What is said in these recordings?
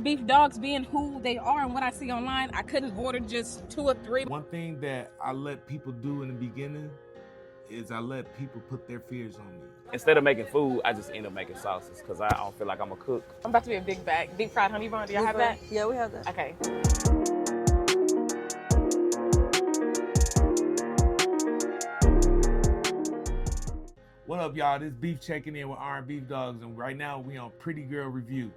beef dogs being who they are and what I see online, I couldn't order just 2 or 3. One thing that I let people do in the beginning is I let people put their fears on me. Instead of making food, I just end up making sauces because I don't feel like I'm a cook. I'm about to be a big bag. Deep fried honey bun. Do y'all have that? Yeah, we have that. Okay. What up, y'all? This Beef checking in with Iron Beef Dogs, and right now we on Pretty Girl Review.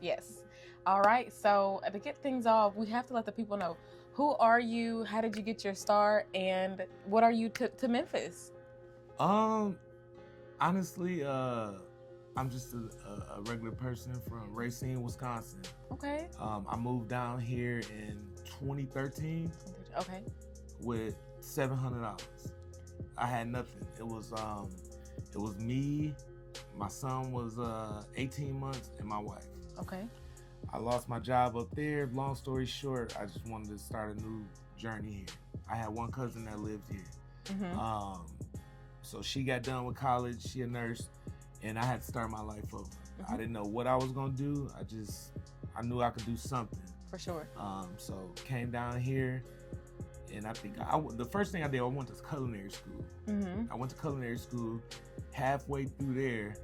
Yes. All right. So to get things off, we have to let the people know, who are you? How did you get your start? And what are you to Memphis? Honestly, I'm just a regular person from Racine, Wisconsin. Okay. I moved down here in 2013 Okay. with $700. I had nothing. It was me, my son was 18 months, and my wife. Okay. I lost my job up there. Long story short, I just wanted to start a new journey here. I had one cousin that lived here. Mm-hmm. So she got done with college, she a nurse, and I had to start my life over. Mm-hmm. I didn't know what I was gonna do. I knew I could do something. For sure. So came down here, and I think the first thing I did, I went to culinary school. Mm-hmm. I went to culinary school. Halfway through there,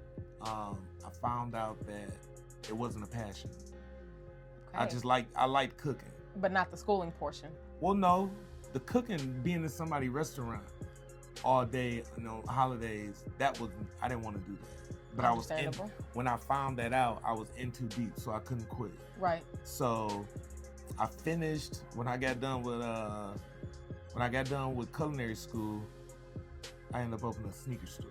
I found out that it wasn't a passion. Okay. I liked cooking. But not the schooling portion. Well, no, the cooking, being in somebody's restaurant all day, holidays, I didn't want to do that. But when I found that out, I was in too deep, so I couldn't quit. Right. So I finished when I got done with culinary school. I ended up opening a sneaker store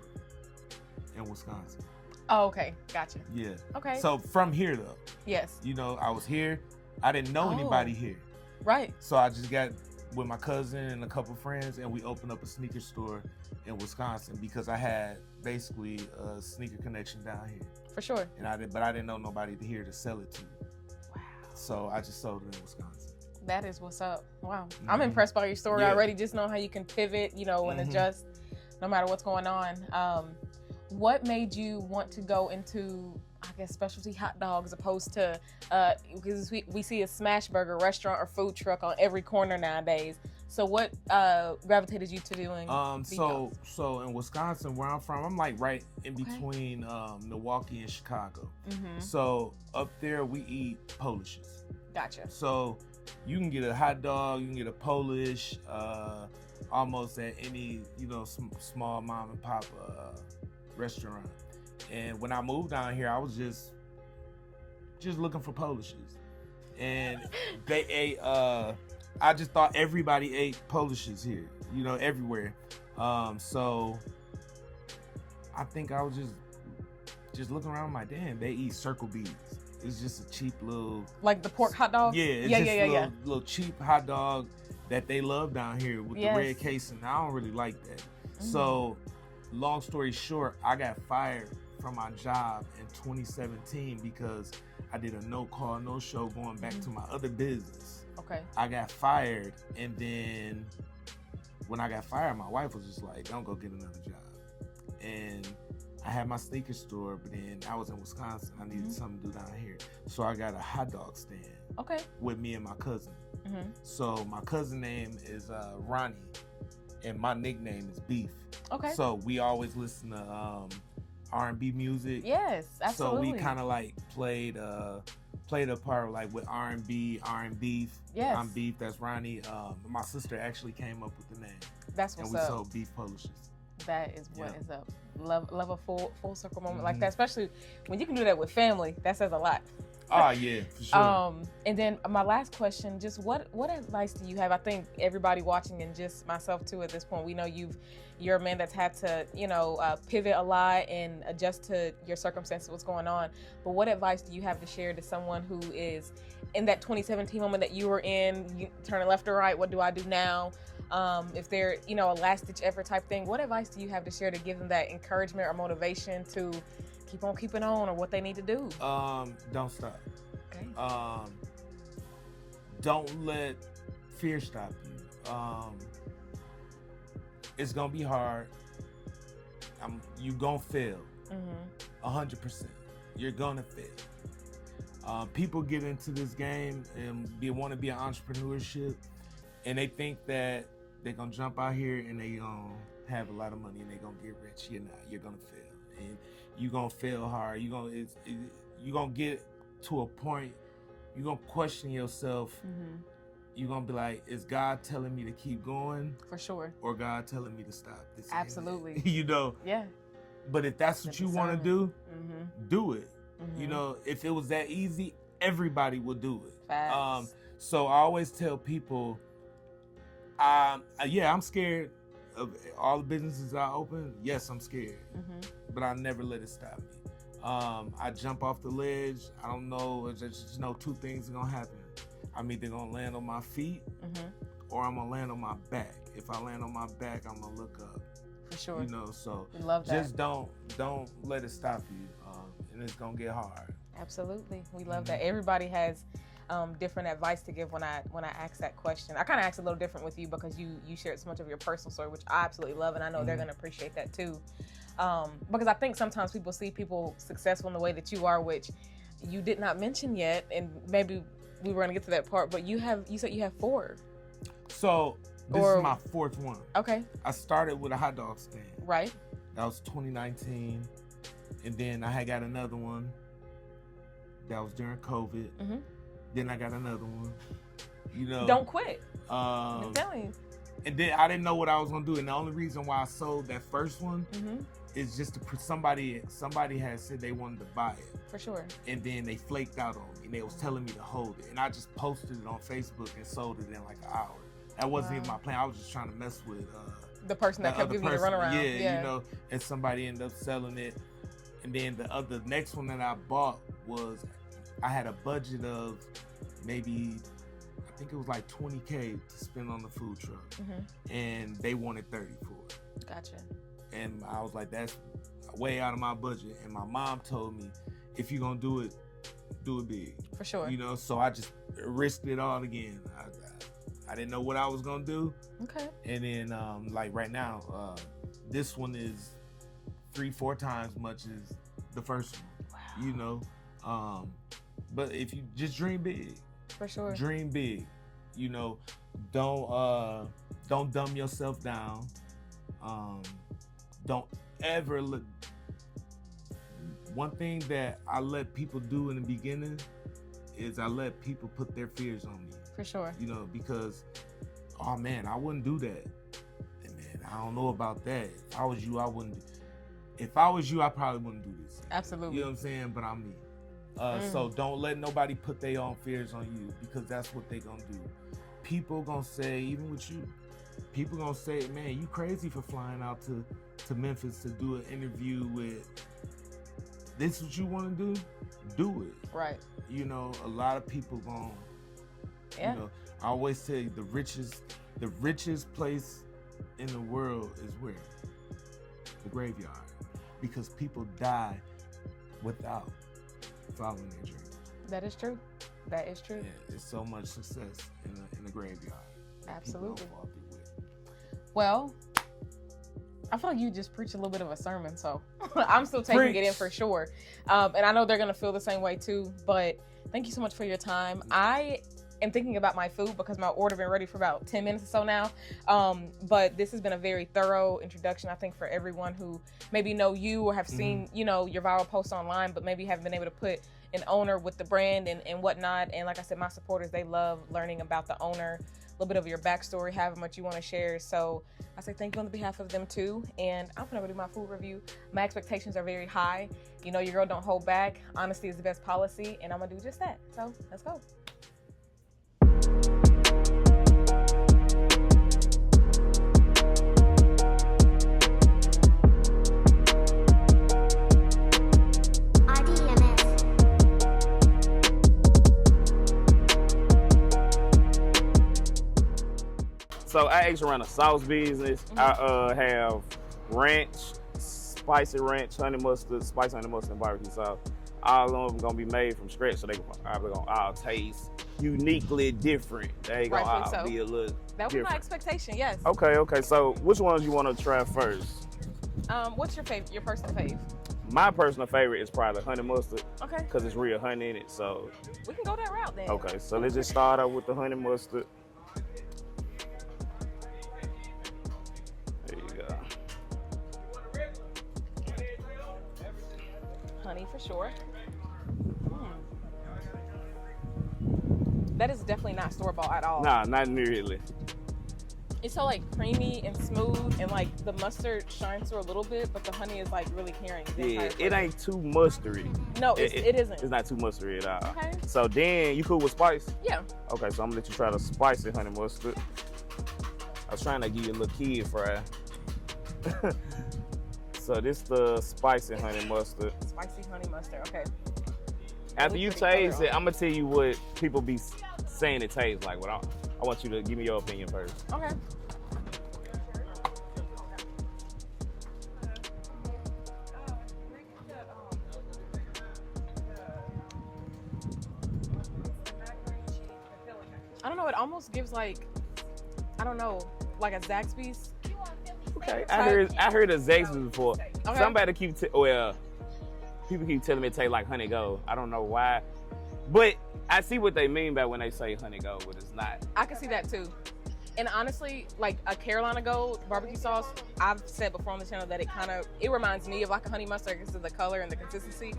in Wisconsin. Oh, okay. Gotcha. Yeah. Okay. So from here though. Yes. I was here. I didn't know anybody here. Right. So I just got with my cousin and a couple friends, and we opened up a sneaker store in Wisconsin because I had basically a sneaker connection down here. For sure. But I didn't know nobody here to sell it to. Wow. So I just sold it in Wisconsin. That is what's up. Wow. Mm-hmm. I'm impressed by your story Yeah. already. Just knowing how you can pivot, and Mm-hmm. adjust no matter what's going on. What made you want to go into, I guess, specialty hot dogs opposed to, because we see a smash burger restaurant or food truck on every corner nowadays. So what gravitated you to doing beef dogs? So in Wisconsin, where I'm from, I'm like right in between Milwaukee and Chicago. Mm-hmm. So up there we eat Polishes. Gotcha. So you can get a hot dog, you can get a Polish, almost at any small mom and pop restaurant. And when I moved down here, I was just looking for Polishes, and they ate. I just thought everybody ate Polishes here, everywhere. So I think I was just looking around. I'm like, damn, they eat Circle B's. It's just a cheap little, like the pork hot dog. Yeah, it's just little cheap hot dog that they love down here with the red casing. I don't really like that. Mm-hmm. So, long story short, I got fired from my job in 2017 because I did a no call, no show going back to my other business. Okay. I got fired, and then when I got fired, my wife was just like, don't go get another job. And I had my sneaker store, but then I was in Wisconsin. I needed something to do down here. So I got a hot dog stand with me and my cousin. Mm-hmm. So my cousin name is Ronnie, and my nickname is Beef. Okay. So we always listen to R&B music. Yes, absolutely. So we kind of like played a part like with R&B, Beef. Yes. I'm Beef, that's Ronnie. My sister actually came up with the name. That's what's up. And we up. sold Beef Polishes. That is what is up. Love a full circle moment like that, especially when you can do that with family. That says a lot. Oh yeah, for sure. And then my last question, just what advice do you have? I think everybody watching, and just myself too at this point, we know you're a man that's had to, pivot a lot and adjust to your circumstances, what's going on. But what advice do you have to share to someone who is in that 2017 moment that you were in, you turning left or right, what do I do now? If they're, a last ditch effort type thing, what advice do you have to share to give them that encouragement or motivation to keep on keeping on, or what they need to do? Don't stop. Okay. Don't let fear stop you. It's gonna be hard. You gonna fail. 100%. You're gonna fail. People get into this game and they want to be an entrepreneurship, and they think that they're gonna jump out here and they gonna have a lot of money and they're gonna get rich. You're not. You're gonna fail, and you're gonna fail hard. You're gonna get to a point. You're gonna question yourself. You're gonna be like, is God telling me to keep going? For sure. Or God telling me to stop? This Absolutely. you know. Yeah. But if that's what you want to do, do it. Mm-hmm. You know, if it was that easy, everybody would do it. Facts. So I always tell people, yeah, I'm scared of all the businesses I open. Yes, I'm scared, but I never let it stop me. I jump off the ledge. I don't know. I just know two things are gonna happen. I'm either gonna land on my feet, or I'm gonna land on my back. If I land on my back, I'm gonna look up. For sure. You know, so we love that. Just don't let it stop you, and it's gonna get hard. Absolutely, we love that. Everybody has different advice to give when I ask that question. I kind of asked a little different with you because you shared so much of your personal story, which I absolutely love, and I know they're gonna appreciate that too. Because I think sometimes people see people successful in the way that you are, which you did not mention yet, and maybe we were gonna get to that part. But you said you have 4. So this is my 4th one. Okay. I started with a hot dog stand. Right. That was 2019, and then I had got another one. That was during COVID. Then I got another one. You know. Don't quit. I'm telling you. And then I didn't know what I was gonna do, and the only reason why I sold that first one is just to somebody had said they wanted to buy it. For sure. And then they flaked out on me, and they was telling me to hold it, and I just posted it on Facebook and sold it in like an hour. That wasn't even my plan. I was just trying to mess with the person that kept giving you the runaround. Yeah, you know, and somebody ended up selling it. And then the next one that I bought was, I had a budget of maybe, I think it was like $20K to spend on the food truck, and they wanted 30 for it. Gotcha. And I was like, that's way out of my budget. And my mom told me, if you're gonna do it big. For sure. You know, so I just risked it all again. I didn't know what I was gonna do. Okay. And then like right now, this one is 3-4 times much as the first one. Wow. You know, but if you just dream big. For sure. Dream big. You know, don't dumb yourself down. Don't ever look. One thing that I let people do in the beginning is I let people put their fears on me. For sure. You know, because, oh man, I wouldn't do that. And man, I don't know about that. If I was you, I wouldn't. If I was you, I probably wouldn't do this. Absolutely. You know what I'm saying? But I'm me. So don't let nobody put their own fears on you, because that's what they gonna do. People gonna say, even with you, people gonna say, man, you crazy for flying out to Memphis to do an interview with, this is what you wanna do? Do it. Right. You know, a lot of people gonna, you know, I always say the richest place in the world is where? The graveyard. Because people die without following their dreams. That is true. That is true. Yeah, there's so much success in the graveyard. Absolutely. Well, I feel like you just preached a little bit of a sermon, so I'm still taking it in for sure. And I know they're gonna feel the same way too, but thank you so much for your time. I am thinking about my food because my order been ready for about 10 minutes or so now. But this has been a very thorough introduction, I think, for everyone who maybe know you or have seen, you know, your viral posts online, but maybe haven't been able to put an owner with the brand and whatnot. And like I said, my supporters, they love learning about the owner, a little bit of your backstory, however much you want to share. So I say thank you on the behalf of them too. And I'm gonna do my food review. My expectations are very high. You know, your girl don't hold back. Honesty is the best policy, and I'm gonna do just that. So let's go. So I actually run a sauce business. I have ranch, spicy ranch, honey mustard, spicy honey mustard, and barbecue sauce. All of them gonna be made from scratch, so they probably gonna all taste uniquely different. They gonna all be a little That was my expectation, yes. Okay. So which ones you want to try first? What's your personal fave? My personal favorite is probably honey mustard. Okay. Because it's real honey in it. So. We can go that route then. Okay, so let's just start out with the honey mustard. There you go. Honey for sure. That is definitely not store-bought at all. Nah, not nearly. It's so like creamy and smooth, and like the mustard shines through a little bit, but the honey is like really carrying the Yeah, entire it flavor. ain't too mustardy. No, it isn't. It's not too mustardy at all. Okay. So then, you cool with spice? Yeah. Okay, so I'm gonna let you try the spicy honey mustard. I was trying to give you a little kid fry. So this the spicy honey mustard. Spicy honey mustard. Okay. After Really you pretty taste color it, I'm gonna tell you what people be saying it tastes like. What I want you to give me your opinion first. Okay. I don't know. It almost gives like, I don't know, like a Zaxby's. Okay, I heard of Zaxby's before. Okay. Somebody people keep telling me it tastes like honey gold. I don't know why, but I see what they mean by when they say honey gold, but it's not. I can see that too. And honestly, like a Carolina Gold barbecue sauce, I've said before on the channel that it reminds me of like a honey mustard because of the color and the consistency.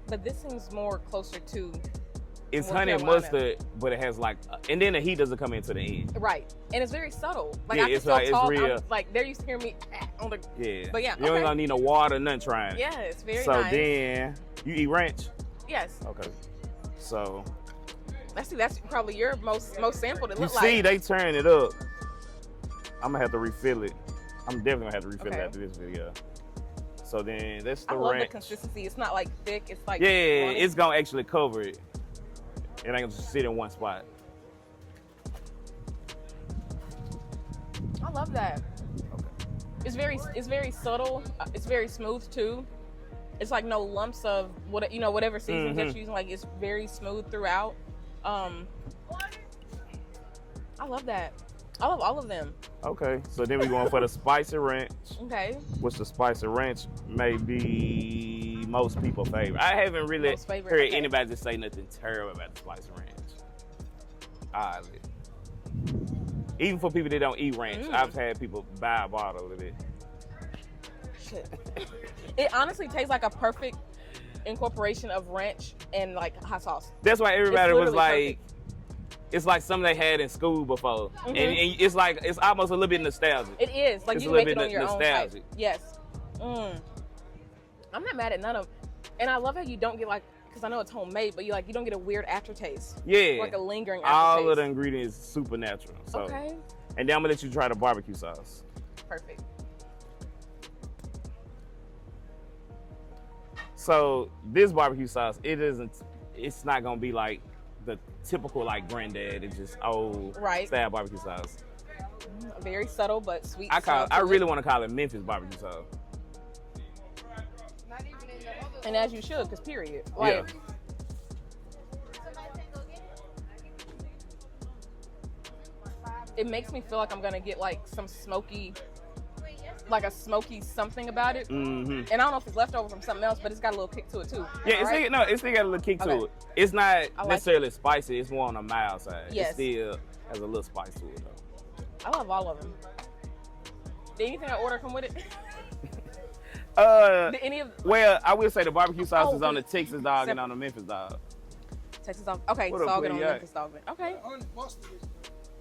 But this seems more closer to. It's North honey Carolina. mustard, but it has like, and then the heat doesn't come into the end. Right, and it's very subtle. Like Yeah, I can it's still like- it's talk. real. I'm, like they're used to hearing me on the. Yeah. But yeah, You ain't okay. gonna need no water, nothing trying. Yeah, it's very So nice. then, you eat ranch? Yes, Okay. So, that's probably your most sampled. It you look see like. they turn it up. I'm gonna have to refill it. I'm definitely gonna have to refill Okay. it after this video. So then, that's the I love ranch. the consistency. It's not like thick. It's like Yeah, runny. it's gonna actually cover it. It ain't gonna just sit in one spot. I love that. Okay. It's very subtle. It's very smooth too. It's like no lumps of whatever seasonings that you're using. Like it's very smooth throughout. I love that. I love all of them. Okay, so then we're going for the spicy ranch, Okay. which the spicy ranch may be most people's favorite. I haven't really Most favorite, heard okay. anybody just say nothing terrible about the spicy ranch. Oddly. Even for people that don't eat ranch, I've had people buy a bottle of it. Shit. It honestly tastes like a perfect incorporation of ranch and like hot sauce. That's why everybody was literally like, it's like something they had in school before. And it's like, it's almost a little bit nostalgic. It is. Like It's you a little make it bit on your own nostalgic. type. Yes. I'm not mad at none of them. And I love how you don't get like, because I know it's homemade, but you don't get a weird aftertaste. Yeah. Like a lingering All aftertaste. of the ingredients supernatural. So. Okay. And then I'm gonna let you try the barbecue sauce. Perfect. So this barbecue sauce, it's not gonna be like the typical like granddad. It's just old Right. style barbecue sauce. Very subtle but sweet. I really want to call it Memphis barbecue sauce. And as you should, because period. Like, it makes me feel like I'm gonna get like some smoky, like a smoky something about it. Mm-hmm. And I don't know if it's left over from something else, but it's got a little kick to it too. Yeah, it's still got a little kick to Okay. it. It's not like necessarily spicy. It's more on the mild side. Yes. It still has a little spice to it though. I love all of them. Did anything I order come with it? Did any of Well, I will say the barbecue sauce Oh, is on the Texas dog and sep- on the Memphis dog. Texas dog? Okay, What so up, I'll get on Queen? Memphis dog then. Okay.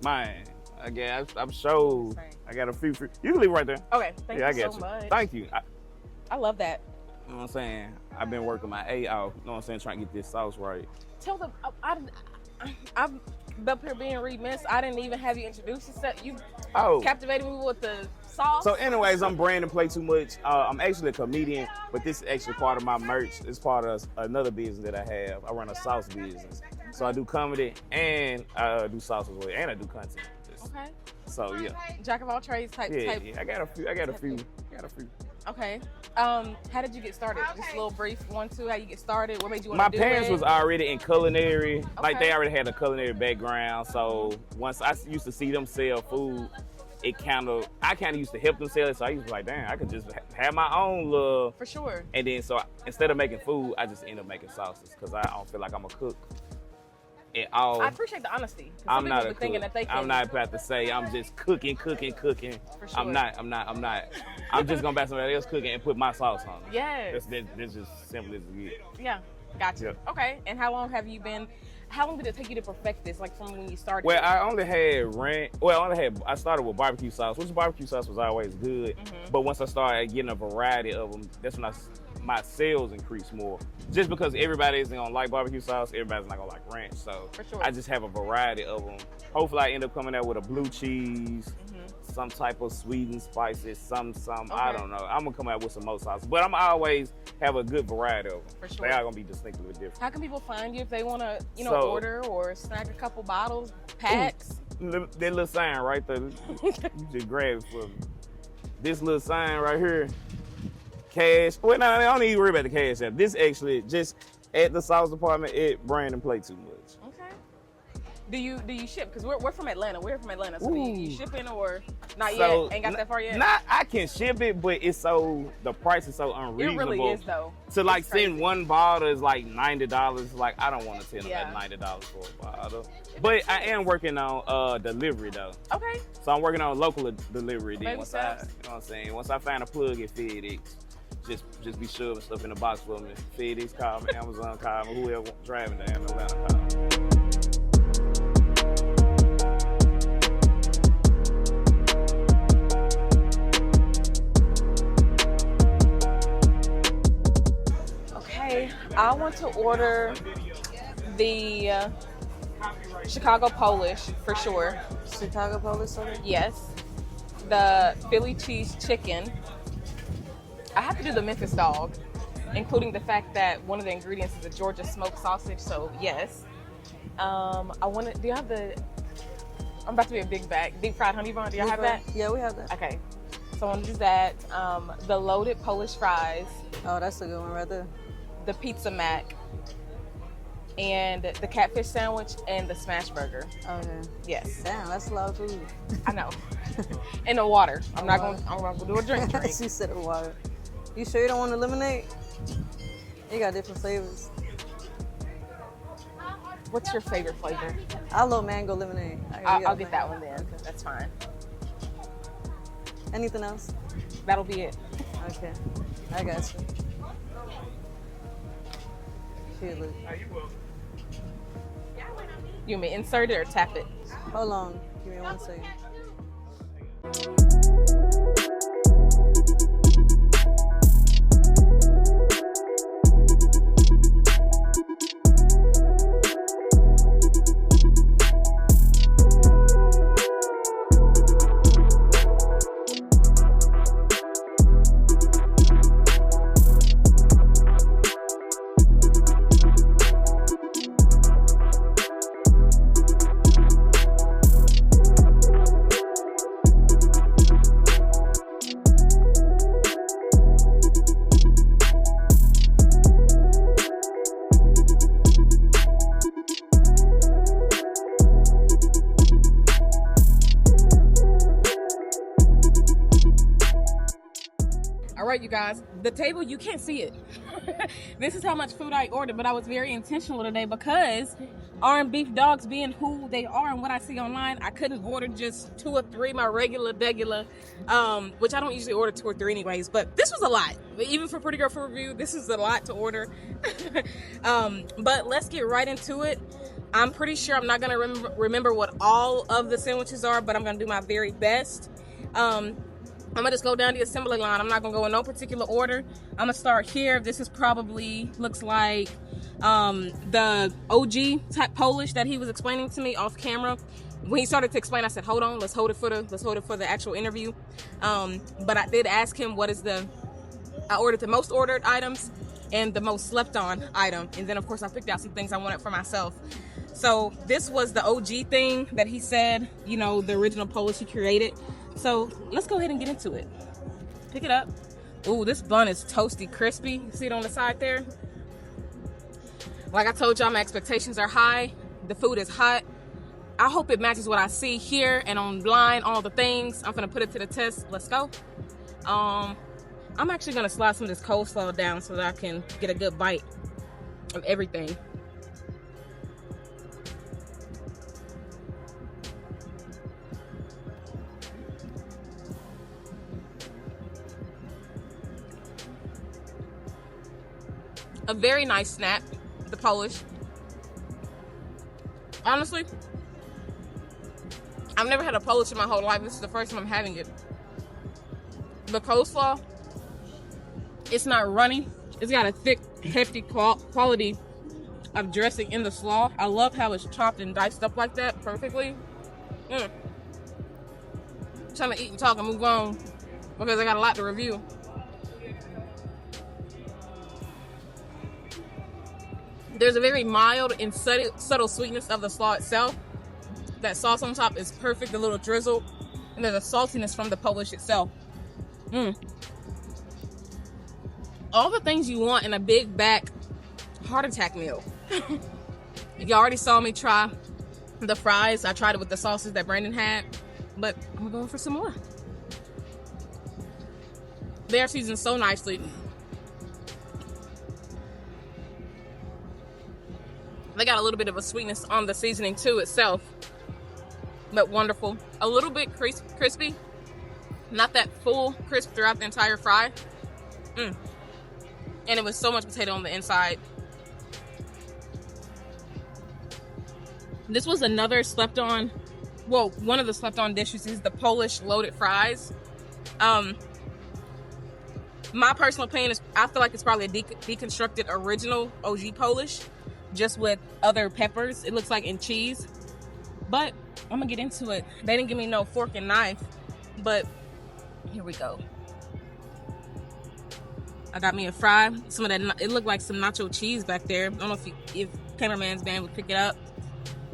Man, again, I'm sure I got a few. You can leave it right there. Okay. Thank Yeah, I you got so you. much. Thank you. I love that. You know what I'm saying? I've been working my A off. You know what I'm saying? Trying to get this sauce right. Tell them I've up here being remiss. I didn't even have you introduce yourself. You captivated me with the sauce. So anyways, I'm Brandon Play Too Much. I'm actually a comedian, but this is actually part of my merch. It's part of another business that I have. I run a sauce business. So I do comedy and I do sauce as well, and I do content. Okay. So yeah. Jack of all trades type. Yeah, I got a few. Okay. How did you get started? Just a little brief 1-2. How you get started? What made you want My to do parents it? was already in culinary. Like Okay. they already had a culinary background. So once I used to see them sell food I kind of used to help them sell it, so I used to be like, damn, I could just have my own little. For sure. And then so instead of making food, I just end up making sauces because I don't feel like I'm a cook at all. I appreciate the honesty. I'm not a cook. Thinking that they can. I'm not about to say I'm just cooking. For sure. I'm not. I'm just gonna buy somebody else cooking and put my sauce on it. Yes. That's just simple as it is. Yeah. Gotcha. Yeah. Okay. And how long have you been? How long did it take you to perfect this? Like from when you started? Well, I only had I started with barbecue sauce, which barbecue sauce was always good. Mm-hmm. But once I started getting a variety of them, that's when my sales increased more. Just because everybody isn't gonna like barbecue sauce, everybody's not gonna like ranch. So For sure. I just have a variety of them. Hopefully, I end up coming out with a blue cheese, Mm-hmm. some type of sweet and spicy, some. Okay. I don't know. I'm gonna come out with some more sauce, but I'm always have a good variety of them. For sure. They are gonna be distinctly different. How can people find you if they want to, So- order or snag a couple bottles, packs? That little sign right there, you just grab it for me. This little sign right here, cash. Well, no, I don't even worry about the cash app. This actually just at the sauce department at Brandon Play Too Much. Okay. Do you ship? Because we're from Atlanta. We're from Atlanta. So you Ooh. shipping or not So, yet? Ain't got that far yet? I can ship it, but the price is so It unreasonable. really is though. To like It's crazy. send one bottle is like $90. Like I don't want to send them Yeah. that $90 for a bottle. But I am working on delivery though. Okay. So I'm working on local delivery. Then Baby once steps. you know what I'm saying? Once I find a plug at FedEx, just be shoving stuff in the box for me. FedEx call me, Amazon call me, whoever driving to Atlanta call me. Okay. I want to order the Chicago Polish for sure. Chicago Polish soda? Yes. The Philly cheese chicken. I have to do the Memphis dog, including the fact that one of the ingredients is a Georgia smoked sausage. So yes. I want to. Do you have the? I'm about to be a big bag. Deep fried honey bun. Do y'all have that? Yeah, we have that. Okay. So I want to do that. The loaded Polish fries, Oh, that's a good one right there. the pizza mac, and the catfish sandwich and the smash burger. Okay. Yes. Damn, that's a lot of food. I know. And the water. I'm Water. gonna do a drink. She said the water. You sure you don't want the lemonade? It got different flavors. What's your favorite flavor? I love mango lemonade. I'll get that one then. That's fine. Anything else? That'll be it. Okay. I got you. Here, look. You may insert it or tap it. Hold on. Give me 1 second. All right, you guys, the table, you can't see it. This is how much food I ordered, but I was very intentional today because beef dogs being who they are and what I see online, I couldn't order just 2 or 3, my regular, which I don't usually order 2 or 3 anyways, but this was a lot. Even for Pretty Girl Food Review, this is a lot to order. But let's get right into it. I'm pretty sure I'm not going to remember what all of the sandwiches are, but I'm going to do my very best. I'm gonna just go down the assembly line. I'm not gonna go in no particular order. I'm gonna start here. This is probably looks like the OG type Polish that he was explaining to me off camera. When he started to explain, I said, "Hold on, let's hold it for the actual interview." But I did ask him what is I ordered the most ordered items and the most slept on item, and then of course I picked out some things I wanted for myself. So this was the OG thing that he said, you know, the original Polish he created. So let's go ahead and get into it. Pick it up. Ooh, this bun is toasty, crispy. You see it on the side there? Like I told y'all, my expectations are high. The food is hot. I hope it matches what I see here and online, all the things. I'm gonna put it to the test. Let's go. I'm actually gonna slide some of this coleslaw down so that I can get a good bite of everything. A very nice snap, the Polish. Honestly, I've never had a Polish in my whole life. This is the first time I'm having it. The coleslaw, it's not runny. It's got a thick, hefty quality of dressing in the slaw. I love how it's chopped and diced up like that perfectly. I'm trying to eat and talk and move on because I got a lot to review. There's a very mild and subtle sweetness of the slaw itself. That sauce on top is perfect, a little drizzle. And there's a saltiness from the Polish itself. All the things you want in a big back heart attack meal. You already saw me try the fries. I tried it with the sauces that Brandon had. But I'm going for some more. They're seasoned so nicely. They got a little bit of a sweetness on the seasoning too itself, but wonderful. A little bit crispy, not that full crisp throughout the entire fry. And it was so much potato on the inside. This was another slept on, well, one of the slept on dishes is the Polish loaded fries. My personal opinion is I feel like it's probably a deconstructed original OG Polish, just with other peppers, it looks like, and cheese. But I'm gonna get into it. They didn't give me no fork and knife, but here we go. I got me a fry. Some of that, it looked like some nacho cheese back there. I don't know if cameraman's band would pick it up.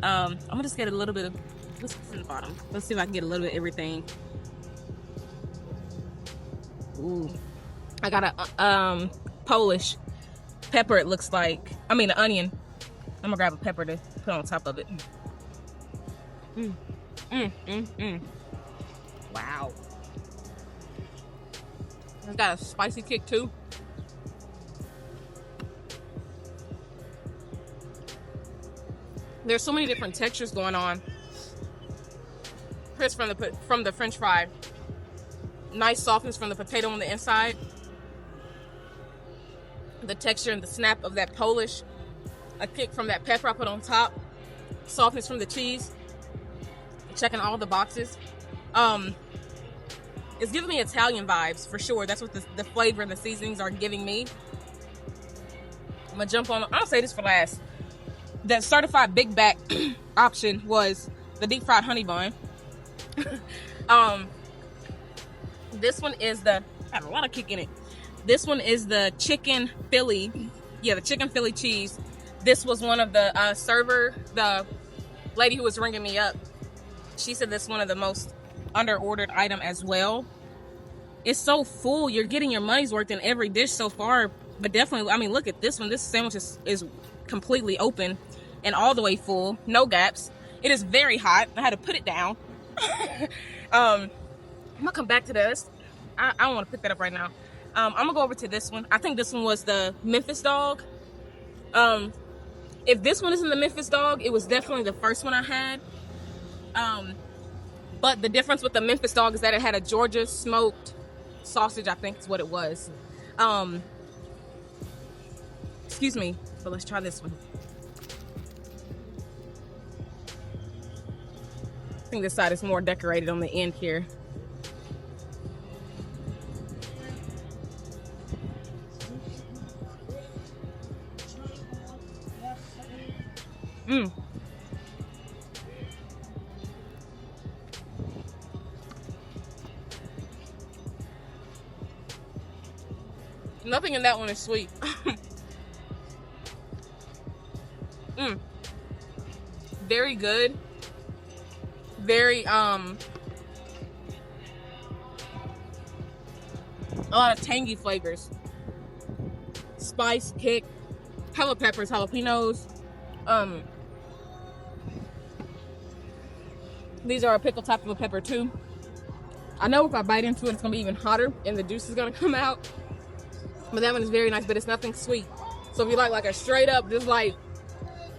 I'm gonna just get a little bit of, let's put it in the bottom. Let's see if I can get a little bit of everything. Ooh, I got a Polish pepper, it looks like. I mean, an onion. I'm gonna grab a pepper to put on top of it. Wow. It's got a spicy kick too. There's so many different textures going on. Crisp from the French fry. Nice softness from the potato on the inside. The texture and the snap of that Polish. A kick from that pepper I put on top. Softness from the cheese. Checking all the boxes. It's giving me Italian vibes for sure. That's what the flavor and the seasonings are giving me. I'm gonna jump on. I'll say this for last. The certified big back option was the deep fried honey bun. This one is the, I have a lot of kick in it. This one is the chicken Philly. Yeah, the chicken Philly cheese. This was one of the the lady who was ringing me up. She said this is one of the most under-ordered item as well. It's so full. You're getting your money's worth in every dish so far. But definitely, I mean, look at this one. This sandwich is completely open and all the way full. No gaps. It is very hot. I had to put it down. I'm gonna come back to this. I don't want to pick that up right now. I'm gonna go over to this one. I think this one was the Memphis dog. If this one isn't the Memphis dog, it was definitely the first one I had. But the difference with the Memphis dog is that it had a Georgia smoked sausage, I think is what it was. Excuse me, but let's try this one. I think this side is more decorated on the end here. Nothing in that one is sweet. Very good. Very a lot of tangy flavors. Spice, kick, hella peppers, jalapenos. These are a pickle type of a pepper too. I know if I bite into it, it's gonna be even hotter and the juice is gonna come out. But that one is very nice, but it's nothing sweet. So if you like a straight up, just like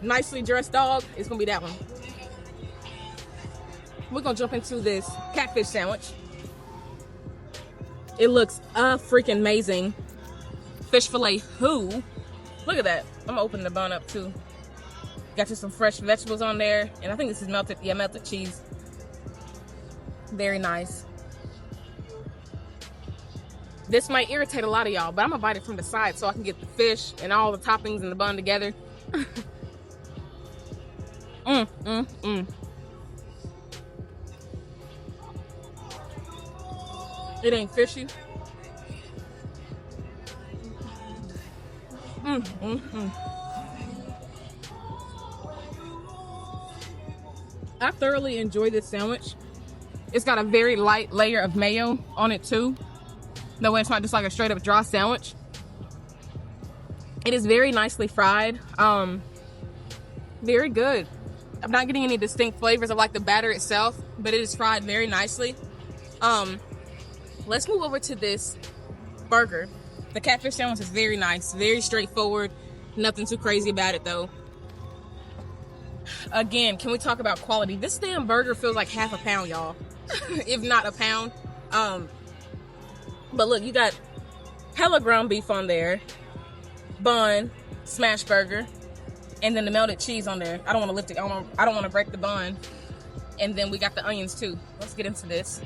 nicely dressed dog, it's gonna be that one. We're gonna jump into this catfish sandwich. It looks freaking amazing. Fish fillet who? Look at that. I'm gonna open the bun up too. Got you some fresh vegetables on there. And I think this is melted cheese. Very nice. This might irritate a lot of y'all, but I'm gonna bite it from the side so I can get the fish and all the toppings in the bun together. It ain't fishy. I thoroughly enjoy this sandwich. It's got a very light layer of mayo on it too. That way it's not just like a straight up dry sandwich. It is very nicely fried. Very good. I'm not getting any distinct flavors of like the batter itself, but it is fried very nicely. Let's move over to this burger. The catfish sandwich is very nice, very straightforward. Nothing too crazy about it though. Again, can we talk about quality? This damn burger feels like half a pound, y'all. If not a pound. But look, you got hella ground beef on there, bun, smash burger, and then the melted cheese on there. I don't want to lift it. I don't want to break the bun. And then we got the onions too. Let's get into this.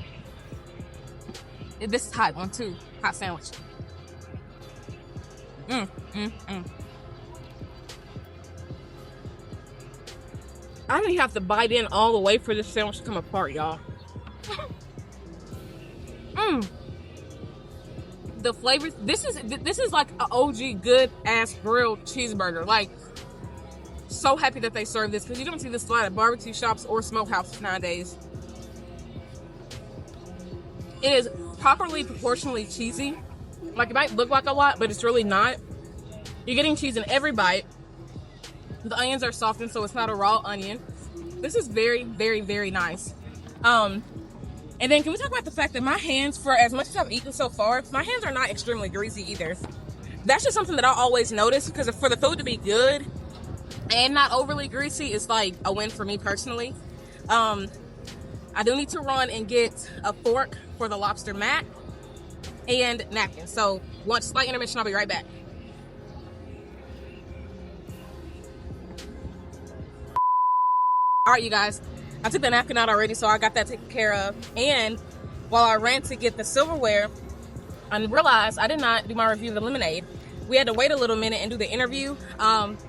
This is hot one too. Hot sandwich. I don't even have to bite in all the way for this sandwich to come apart, y'all. The flavors. This is like an OG good ass grilled cheeseburger. Like, so happy that they serve this because you don't see this a lot at barbecue shops or smokehouses nowadays. It is properly proportionally cheesy. Like, it might look like a lot, but it's really not. You're getting cheese in every bite. The onions are softened, so it's not a raw onion. This is very, very, very nice. And then can we talk about the fact that my hands, for as much as I've eaten so far, my hands are not extremely greasy either. That's just something that I always notice, because for the food to be good and not overly greasy is like a win for me personally. I do need to run and get a fork for the lobster mac and napkins. So one slight intermission, I'll be right back. All right, you guys, I took the napkin out already, so I got that taken care of. And while I ran to get the silverware, I realized I did not do my review of the lemonade. We had to wait a little minute and do the interview.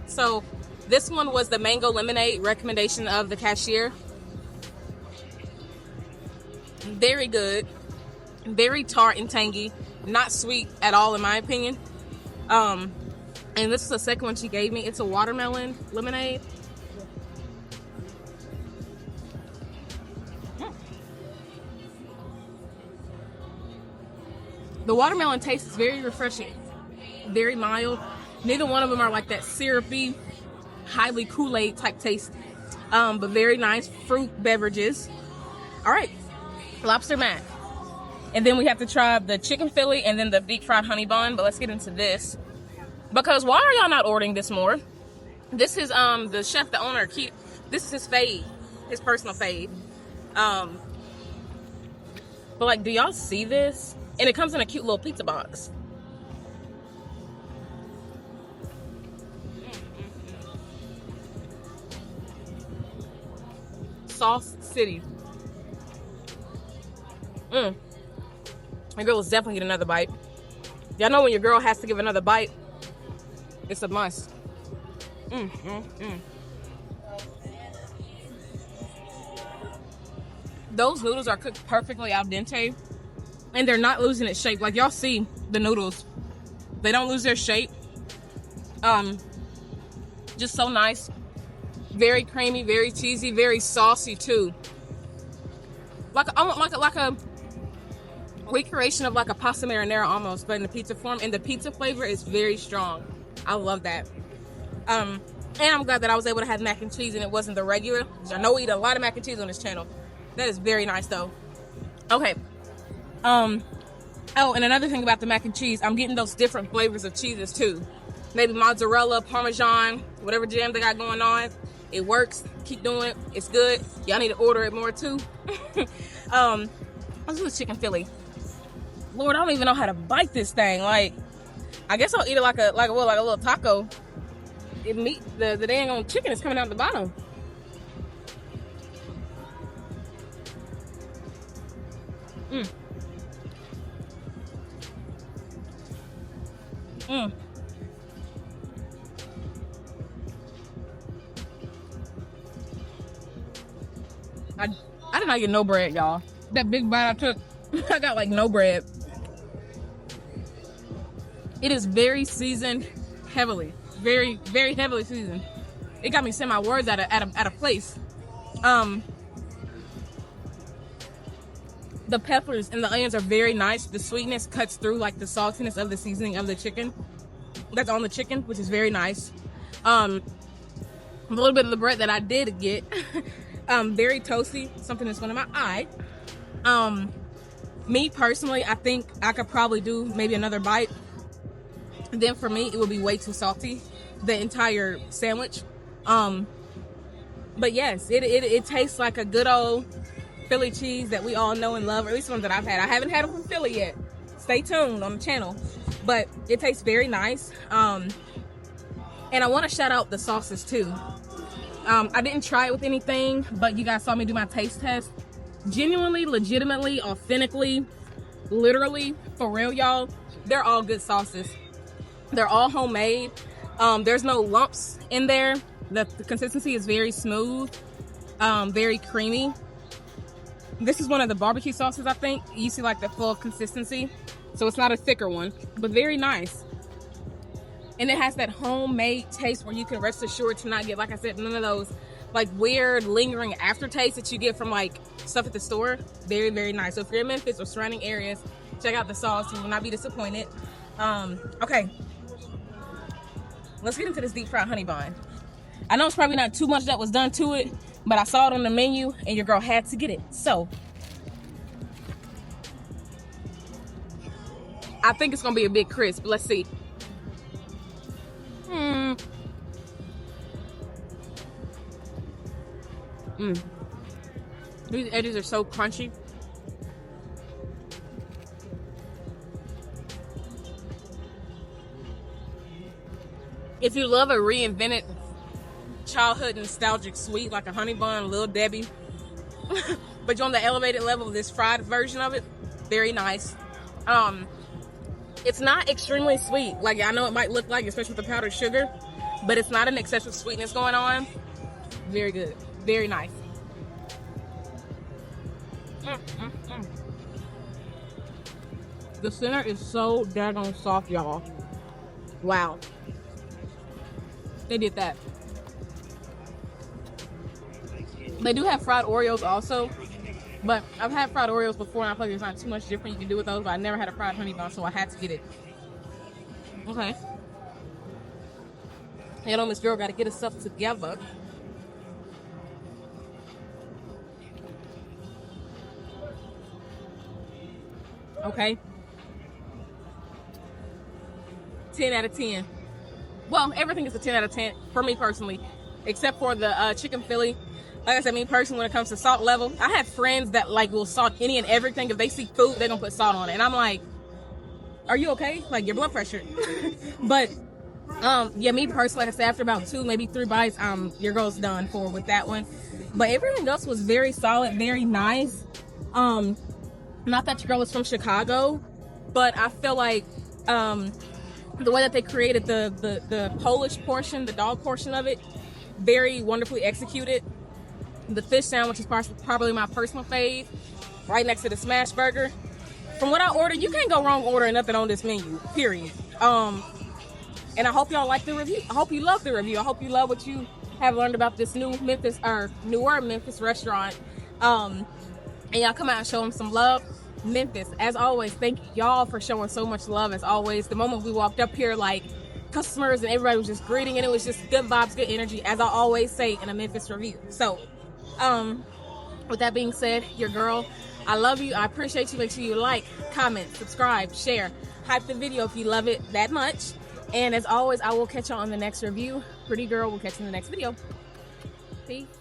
So this one was the mango lemonade recommendation of the cashier. Very good, very tart and tangy, not sweet at all in my opinion. And this is the second one she gave me. It's a watermelon lemonade. The watermelon taste is very refreshing, very mild. Neither one of them are like that syrupy, highly Kool-Aid type taste, but very nice fruit beverages. All right, lobster mac. And then we have to try the chicken Philly and then the deep fried honey bun, but let's get into this. Because why are y'all not ordering this more? This is the chef, the owner, this is his fave, his personal fave. But like, do y'all see this? And it comes in a cute little pizza box. Sauce City. My girl is definitely get another bite. Y'all know when your girl has to give another bite, it's a must. Those noodles are cooked perfectly al dente. And they're not losing its shape. Like, y'all see the noodles. They don't lose their shape. Just so nice. Very creamy, very cheesy, very saucy too. Like a recreation of like a pasta marinara almost, but in the pizza form. And the pizza flavor is very strong. I love that. And I'm glad that I was able to have mac and cheese and it wasn't the regular. I know we eat a lot of mac and cheese on this channel. That is very nice though. Okay. Oh, and another thing about the mac and cheese, I'm getting those different flavors of cheeses too. Maybe mozzarella, parmesan, whatever jam they got going on. It works. Keep doing it. It's good. Y'all need to order it more too. Let's do the chicken Philly. Lord, I don't even know how to bite this thing. Like, I guess I'll eat it like a little taco. The dang on chicken is coming out the bottom. I did not get no bread, y'all. That big bite I took, I got like no bread. It is very seasoned heavily. Very, very heavily seasoned. It got me saying my words at a place. The peppers and the onions are very nice. The sweetness cuts through like the saltiness of the seasoning of the chicken that's on the chicken, which is very nice. A little bit of the bread that I did get, very toasty, something that's going in my eye. Me personally, I think I could probably do maybe another bite. And then for me, it would be way too salty, the entire sandwich. But yes, it tastes like a good old Philly cheese that we all know and love, or at least ones that I've had. I haven't had them from Philly yet. Stay tuned on the channel. But it tastes very nice. And I want to shout out the sauces too. I didn't try it with anything, but you guys saw me do my taste test. Genuinely, legitimately, authentically, literally, for real, y'all, they're all good sauces. They're all homemade. There's no lumps in there. The consistency is very smooth, very creamy. This is one of the barbecue sauces, I think. You see like the full consistency. So it's not a thicker one, but very nice. And it has that homemade taste where you can rest assured to not get, like I said, none of those like weird lingering aftertaste that you get from like stuff at the store. Very, very nice. So if you're in Memphis or surrounding areas, check out the sauce. You will not be disappointed. Okay. Let's get into this deep fried honey bun. I know it's probably not too much that was done to it, but I saw it on the menu and your girl had to get it. So I think it's gonna be a big crisp. Let's see. These edges are so crunchy. If you love a reinvented childhood nostalgic sweet like a honey bun, Lil Debbie, but you're on the elevated level of this fried version of it, very nice. It's not extremely sweet. Like, I know it might look like, especially with the powdered sugar, but it's not an excessive sweetness going on. Very good. Very nice. The center is so daggone soft, y'all. Wow. They did that. They do have fried Oreos also, but I've had fried Oreos before and I feel like there's not too much different you can do with those, but I never had a fried honey bun, so I had to get it. Okay. You know, Miss Girl got to get herself together. Okay. 10 out of 10. Well, everything is a 10 out of 10 for me personally, except for the chicken Philly. Like I said, me personally, when it comes to salt level, I have friends that like will salt any and everything. If they see food, they're gonna put salt on it. And I'm like, are you okay? Like, your blood pressure. But yeah, me personally, like I said, after about 2, maybe 3 bites, your girl's done for with that one. But everything else was very solid, very nice. Not that your girl is from Chicago, but I feel like the way that they created the Polish portion, the dog portion of it, very wonderfully executed. The fish sandwich is probably my personal fave, right next to the smash burger. From what I ordered, you can't go wrong ordering nothing on this menu, period. And I hope y'all like the review. I hope you love the review. I hope you love what you have learned about this newer Memphis restaurant. And y'all come out and show them some love. Memphis, as always, thank y'all for showing so much love. As always, the moment we walked up here, like, customers and everybody was just greeting, and it was just good vibes, good energy, as I always say in a Memphis review. So With that being said, your girl, I love you. I appreciate you. Make sure you like, comment, subscribe, share, hype the video if you love it that much. And as always, I will catch you on the next review. Pretty girl, we'll catch you in the next video. Peace.